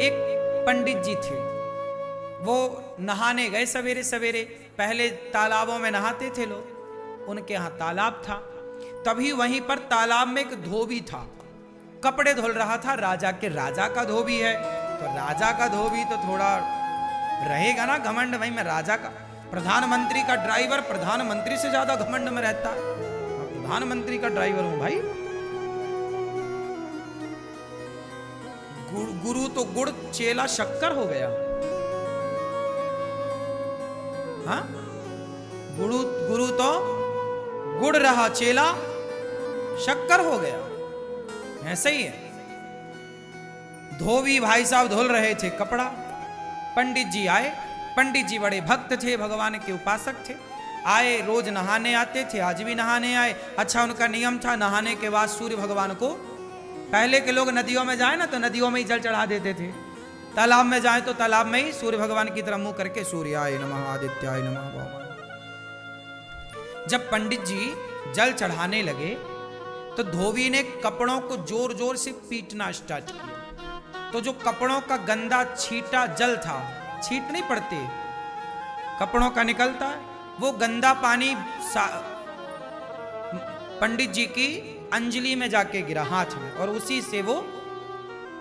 एक पंडित जी थे, वो नहाने गए सवेरे सवेरे। पहले तालाबों में नहाते थे लोग, उनके यहाँ तालाब था। तभी वहीं पर तालाब में एक धोबी था, कपड़े धुल रहा था। राजा का धोबी है, तो राजा का धोबी तो थोड़ा रहेगा ना घमंड, भाई मैं राजा का, प्रधानमंत्री का ड्राइवर प्रधानमंत्री से ज्यादा घमंड में रहता है, मैं प्रधानमंत्री का ड्राइवर हूं भाई। गुरु तो गुड़ चेला शक्कर हो गया। हाँ, गुरु तो गुड़ रहा, चेला शक्कर हो गया। ऐसे ही है। धोबी भाई साहब धुल रहे थे कपड़ा, पंडित जी आए। पंडित जी बड़े भक्त थे, भगवान के उपासक थे। आए, रोज नहाने आते थे, आज भी नहाने आए। अच्छा, उनका नियम था नहाने के बाद सूर्य भगवान को, पहले के लोग नदियों में जाए ना तो नदियों में ही जल चढ़ा देते थे, तालाब में जाए तो तालाब में ही सूर्य भगवान की तरफ मुंह करके सूर्याय नमः आदित्याय नमः। जब पंडित जी जल चढ़ाने लगे तो धोबी ने कपड़ों को जोर जोर से पीटना स्टार्ट किया। तो जो कपड़ों का गंदा छीटा जल था, छीट नहीं पड़ते, कपड़ों का निकलता है, वो गंदा पानी पंडित जी की अंजलि में जाके गिरा, हाथ में, और उसी से वो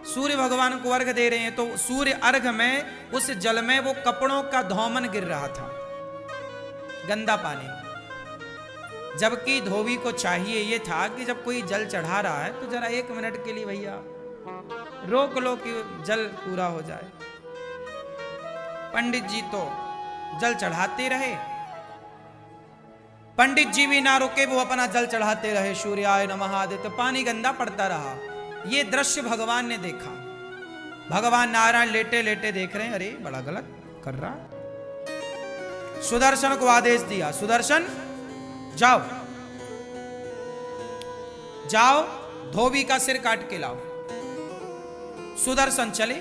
सूर्य भगवान को अर्घ दे रहे हैं। तो सूर्य अर्घ में उस जल में वो कपड़ों का धौमन गिर रहा था, गंदा पानी। जबकि धोबी को चाहिए ये था कि जब कोई जल चढ़ा रहा है तो जरा 1 मिनट के लिए भैया रोक लो कि जल पूरा हो जाए। पंडित जी तो जल चढ़ाते रहे, पंडित जी भी ना रुके, वो अपना जल चढ़ाते रहे, सूर्याय नमः आदित्य, पानी गंदा पड़ता रहा। ये दृश्य भगवान ने देखा। भगवान नारायण लेटे लेटे देख रहे हैं, अरे बड़ा गलत कर रहा। सुदर्शन को आदेश दिया, सुदर्शन जाओ जाओ धोबी का सिर काट के लाओ। सुदर्शन चले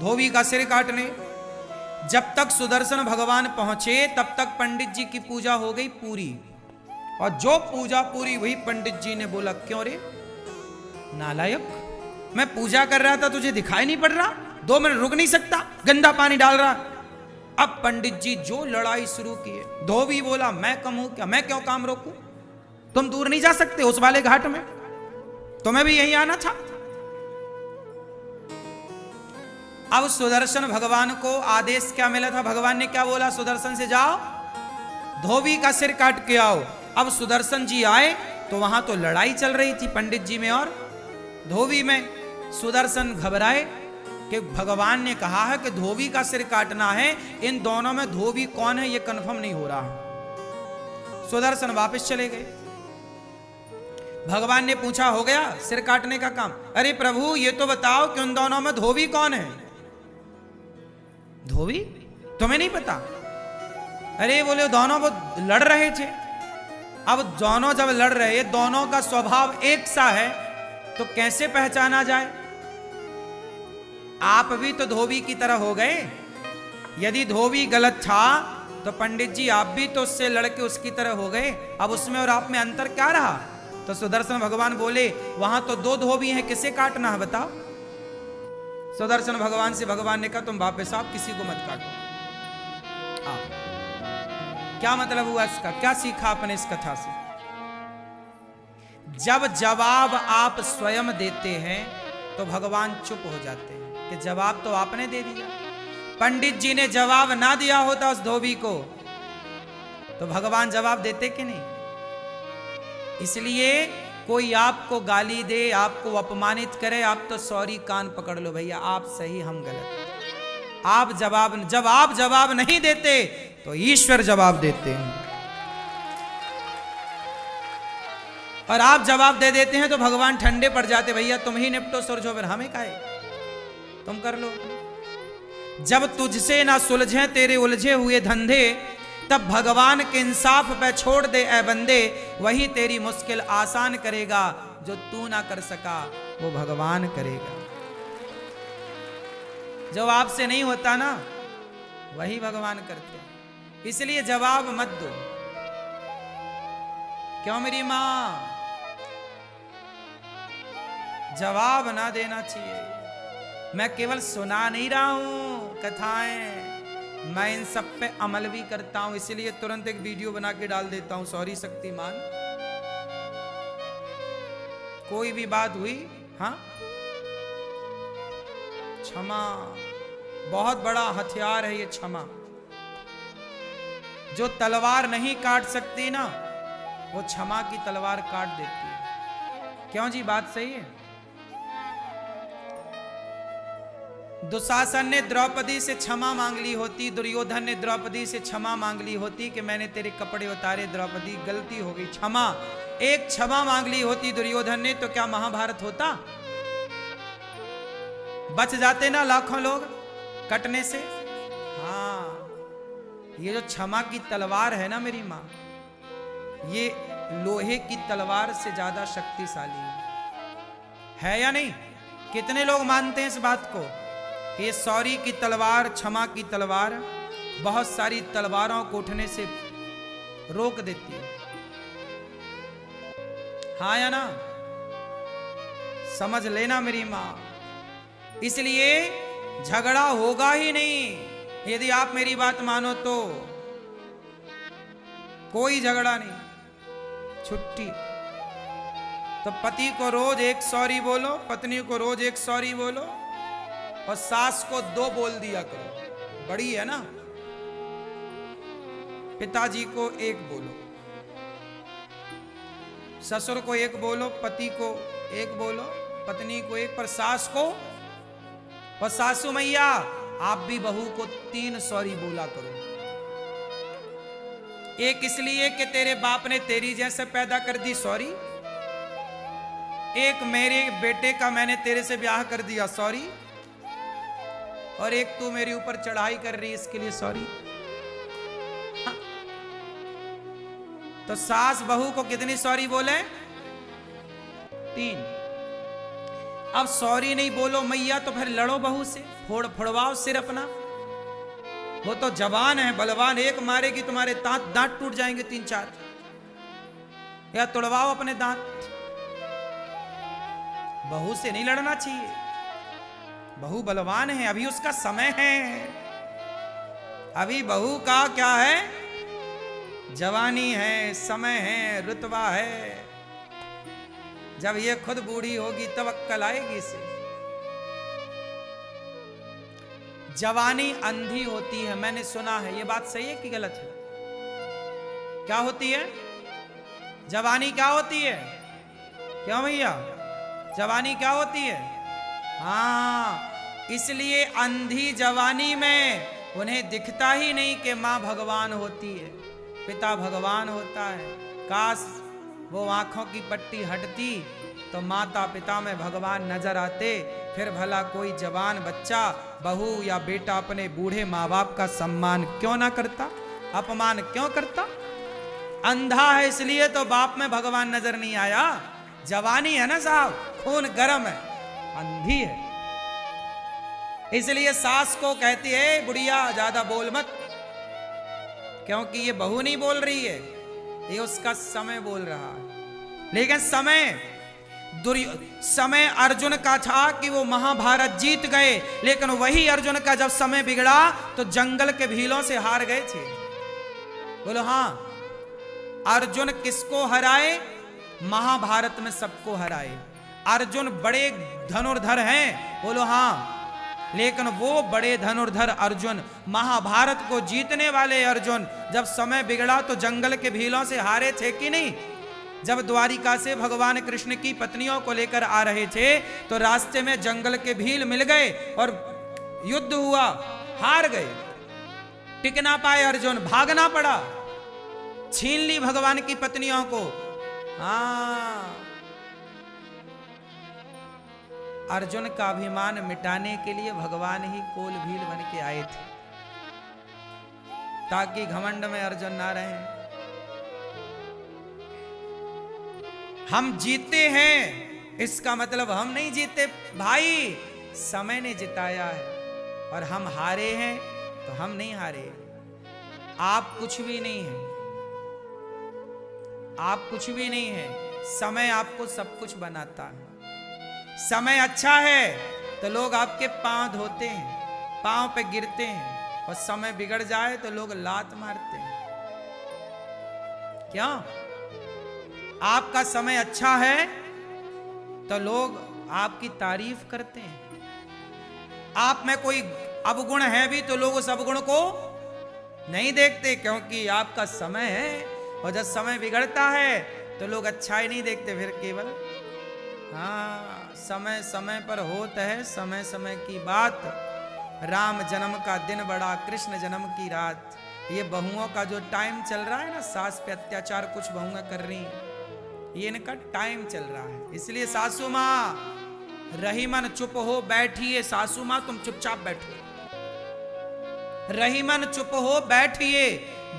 धोबी का सिर काटने। जब तक सुदर्शन भगवान पहुंचे तब तक पंडित जी की पूजा हो गई पूरी, और जो पूजा पूरी हुई पंडित जी ने बोला, क्यों रे नालायक, मैं पूजा कर रहा था, तुझे दिखाई नहीं पड़ रहा? 2 मिनट रुक नहीं सकता? गंदा पानी डाल रहा। अब पंडित जी जो लड़ाई शुरू किए। धोबी बोला, मैं कम हूं क्या, मैं क्यों काम रोकूं? तुम दूर नहीं जा सकते उस वाले घाट में, तुम्हें भी यहीं आना था। अब सुदर्शन भगवान को आदेश क्या मिला था? भगवान ने क्या बोला? सुदर्शन से जाओ धोबी का सिर काट के आओ। अब सुदर्शन जी आए तो वहां तो लड़ाई चल रही थी पंडित जी में और धोबी में। सुदर्शन घबराए कि भगवान ने कहा है कि धोबी का सिर काटना है, इन दोनों में धोबी कौन है ये कंफर्म नहीं हो रहा। सुदर्शन वापस चले गए। भगवान ने पूछा, हो गया सिर काटने का काम? अरे प्रभु ये तो बताओ कि उन दोनों में धोबी कौन है? धोबी तुम्हें नहीं पता? अरे बोले दोनों वो लड़ रहे थे। अब दोनों जब लड़ रहे, दोनों का स्वभाव एक सा है तो कैसे पहचाना जाए? आप भी तो धोबी की तरह हो गए। यदि धोबी गलत था तो पंडित जी आप भी तो उससे लड़के उसकी तरह हो गए। अब उसमें और आप में अंतर क्या रहा? तो सुदर्शन भगवान बोले, वहां तो 2 धोबी हैं, किसे काटना है बताओ? सुदर्शन भगवान से भगवान ने कहा, तुम वापस आप किसी को मत काटो। क्या मतलब हुआ इसका? क्या सीखा आपने इस कथा से? जब जवाब आप स्वयं देते हैं तो भगवान चुप हो जाते हैं कि जवाब तो आपने दे दिया। पंडित जी ने जवाब ना दिया होता उस धोबी को तो भगवान जवाब देते कि नहीं? इसलिए कोई आपको गाली दे, आपको अपमानित करे, आप तो सॉरी कान पकड़ लो, भैया आप सही हम गलत। आप जब आप जवाब नहीं देते तो ईश्वर जवाब देते हैं, और आप जवाब दे देते हैं तो भगवान ठंडे पड़ जाते, भैया तुम ही निपटो सुलझो, फिर हमें काहे, तुम कर लो। जब तुझसे ना सुलझे तेरे उलझे हुए धंधे, तब भगवान के इंसाफ पे छोड़ दे ए बंदे, वही तेरी मुश्किल आसान करेगा, जो तू ना कर सका वो भगवान करेगा। जो आपसे नहीं होता ना वही भगवान करते हैं। इसलिए जवाब मत दो। क्यों मेरी मां? जवाब ना देना चाहिए। मैं केवल सुना नहीं रहा हूं कथाएं, मैं इन सब पे अमल भी करता हूं, इसलिए तुरंत एक वीडियो बना के डाल देता हूं। सॉरी शक्तिमान, कोई भी बात हुई, हाँ, क्षमा बहुत बड़ा हथियार है ये क्षमा। जो तलवार नहीं काट सकती ना, वो क्षमा की तलवार काट देती है। क्यों जी, बात सही है। दुशासन ने द्रौपदी से क्षमा मांग ली होती, दुर्योधन ने द्रौपदी से क्षमा मांग ली होती कि मैंने तेरे कपड़े उतारे द्रौपदी, गलती हो गई, क्षमा। एक क्षमा मांग ली होती दुर्योधन ने, तो क्या महाभारत होता? बच जाते ना लाखों लोग कटने से। हाँ, ये जो क्षमा की तलवार है ना मेरी मां, ये लोहे की तलवार से ज्यादा शक्तिशाली है या नहीं? कितने लोग मानते हैं इस बात को कि ये सॉरी की तलवार, क्षमा की तलवार बहुत सारी तलवारों को उठने से रोक देती है। हाँ या ना? समझ लेना मेरी मां। इसलिए झगड़ा होगा ही नहीं यदि आप मेरी बात मानो तो। कोई झगड़ा नहीं, छुट्टी। तो पति को रोज एक सॉरी बोलो, पत्नी को रोज एक सॉरी बोलो, और सास को 2 बोल दिया करो, बड़ी है ना। पिताजी को 1 बोलो, ससुर को 1 बोलो, पति को 1 बोलो, पत्नी को 1, पर सास को और सासू मैया आप भी बहू को 3 सॉरी बोला करो। एक इसलिए कि तेरे बाप ने तेरी जैसे पैदा कर दी, सॉरी। एक मेरे बेटे का मैंने तेरे से ब्याह कर दिया, सॉरी। और एक तू मेरे ऊपर चढ़ाई कर रही, इसके लिए सॉरी। हाँ। तो सास बहू को कितनी सॉरी बोले? 3। अब सॉरी नहीं बोलो मैया तो फिर लड़ो बहू से, फोड़वाओ सिर अपना। वो तो जवान है, बलवान, एक मारेगी तुम्हारे दांत टूट जाएंगे 3-4। या तोड़वाओ अपने दांत। बहू से नहीं लड़ना चाहिए, बहू बलवान है, अभी उसका समय है। अभी बहू का क्या है? जवानी है, समय है, रुतबा है। जब ये खुद बूढ़ी होगी तब अक्कल आएगी इसे। जवानी अंधी होती है, मैंने सुना है। ये बात सही है कि गलत है? क्या होती है जवानी? क्या होती है? क्यों भैया, जवानी क्या होती है? हाँ, इसलिए अंधी जवानी में उन्हें दिखता ही नहीं कि माँ भगवान होती है, पिता भगवान होता है। काश वो आंखों की पट्टी हटती तो माता पिता में भगवान नजर आते, फिर भला कोई जवान बच्चा, बहू या बेटा अपने बूढ़े माँ बाप का सम्मान क्यों ना करता, अपमान क्यों करता? अंधा है इसलिए तो बाप में भगवान नजर नहीं आया। जवानी है ना साहब, खून गर्म है, अंधी है। इसलिए सास को कहती है बुढ़िया ज्यादा बोल मत, क्योंकि ये बहू नहीं बोल रही है, ये उसका समय बोल रहा है। लेकिन समय अर्जुन का था कि वो महाभारत जीत गए, लेकिन वही अर्जुन का जब समय बिगड़ा तो जंगल के भीलों से हार गए थे। बोलो हाँ, अर्जुन किसको हराए? महाभारत में सबको हराए। अर्जुन बड़े धनुर्धर हैं, बोलो हाँ, लेकिन वो बड़े धनुर्धर अर्जुन, महाभारत को जीतने वाले अर्जुन, जब समय बिगड़ा तो जंगल के भीलों से हारे थे कि नहीं? जब द्वारिका से भगवान कृष्ण की पत्नियों को लेकर आ रहे थे तो रास्ते में जंगल के भील मिल गए और युद्ध हुआ, हार गए, टिक ना पाए अर्जुन, भागना पड़ा, छीन ली भगवान की पत्नियों को। हाँ, अर्जुन का अभिमान मिटाने के लिए भगवान ही कोल भील बन के आए थे, ताकि घमंड में अर्जुन ना रहे। हम जीते हैं इसका मतलब हम नहीं जीते भाई, समय ने जिताया है, और हम हारे हैं तो हम नहीं हारे। आप कुछ भी नहीं है, आप कुछ भी नहीं है, समय आपको सब कुछ बनाता है। समय अच्छा है तो लोग आपके पांव धोते हैं, पांव पे गिरते हैं, और समय बिगड़ जाए तो लोग लात मारते हैं। क्या आपका समय अच्छा है तो लोग आपकी तारीफ करते हैं। आप में कोई अवगुण है भी तो लोग उस अवगुण को नहीं देखते, क्योंकि आपका समय है। और जब समय बिगड़ता है तो लोग अच्छाई नहीं देखते, फिर केवल हाँ समय समय पर होता है, समय समय की बात। राम जन्म का दिन बड़ा, कृष्ण जन्म की रात। ये बहुओं का जो टाइम चल रहा है ना, सास पे अत्याचार कुछ बहुएं कर रही हैं, ये इनका टाइम चल रहा है। इसलिए सासू माँ रही मन चुप हो बैठिए, सासू माँ तुम चुपचाप बैठो, रही मन चुप हो बैठिए,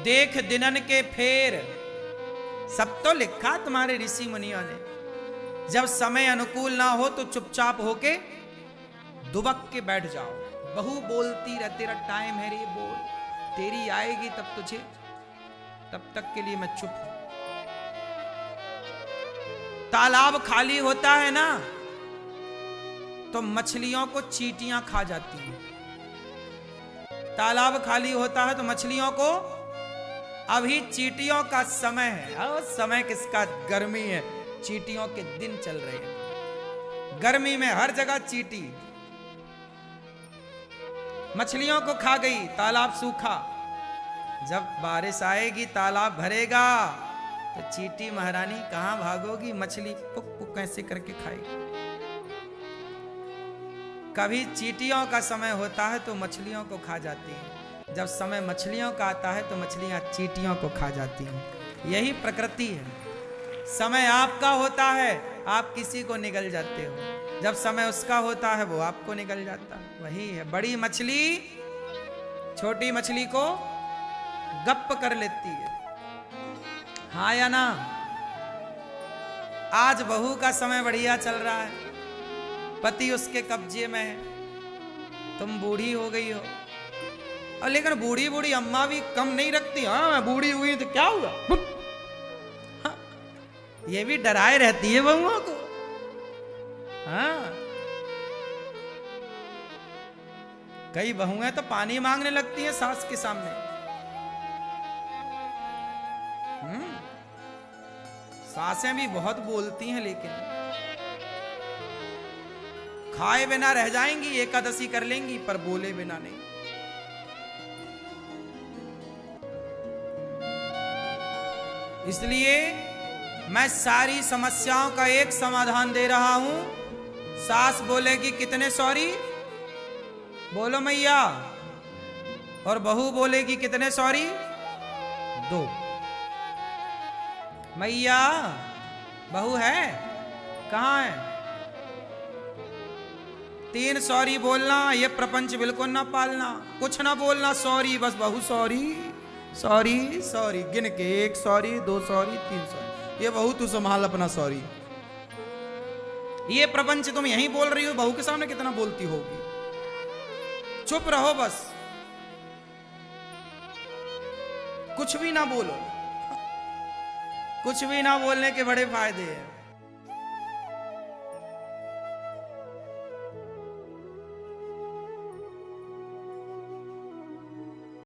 देख दिनन के फेर। सब तो लिखा तुम्हारे ऋषि मुनियों ने। जब समय अनुकूल ना हो तो चुपचाप होके दुबक के बैठ जाओ। बहू बोलती रह, तेरा टाइम है रे बोल, तेरी आएगी तब तुझे, तब तक के लिए मैं चुप हूं। तालाब खाली होता है ना तो मछलियों को चींटियां खा जाती हैं। तालाब खाली होता है तो मछलियों को, अभी चींटियों का समय है। और समय किसका? गर्मी है, चींटियों के दिन चल रहे हैं। गर्मी में हर जगह चींटी मछलियों को खा गई, तालाब सूखा। जब बारिश आएगी तालाब भरेगा तो चींटी महारानी कहां भागोगी, मछली पुक पुक कैसे करके खाएगी। कभी चींटियों का समय होता है तो मछलियों को खा जाती हैं, जब समय मछलियों का आता है तो मछलियां चींटियों को खा जाती हैं। यही प्रकृति है। समय आपका होता है, आप किसी को निगल जाते हो, जब समय उसका होता है वो आपको निगल जाता है। वही है, बड़ी मछली छोटी मछली को गप्प कर लेती है, हाँ या ना। आज बहू का समय बढ़िया चल रहा है, पति उसके कब्जे में है, तुम बूढ़ी हो गई हो। और लेकिन बूढ़ी बूढ़ी अम्मा भी कम नहीं रखती। हाँ मैं बूढ़ी हुई तो क्या हुआ, हाँ, ये भी डराए रहती है बहुओं को। हाँ कई बहुएं तो पानी मांगने लगती हैं सास के सामने। सासें भी बहुत बोलती हैं, लेकिन खाए बिना रह जाएंगी, एकादशी कर लेंगी, पर बोले बिना नहीं। इसलिए मैं सारी समस्याओं का एक समाधान दे रहा हूं। सास बोलेगी कितने सॉरी, बोलो मैया, और बहू बोलेगी कितने सॉरी, 2। मैया बहू है कहां है, 3 सॉरी बोलना, ये प्रपंच बिल्कुल ना पालना, कुछ ना बोलना, सॉरी बस, बहू सॉरी सॉरी सॉरी, गिन के 1 सॉरी 2 सॉरी 3 सॉरी। ये बहू तू संभाल अपना सॉरी। ये प्रपंच तुम यहीं बोल रही हो, बहू के सामने कितना बोलती होगी। चुप रहो बस, कुछ भी ना बोलो। कुछ भी ना बोलने के बड़े फायदे हैं।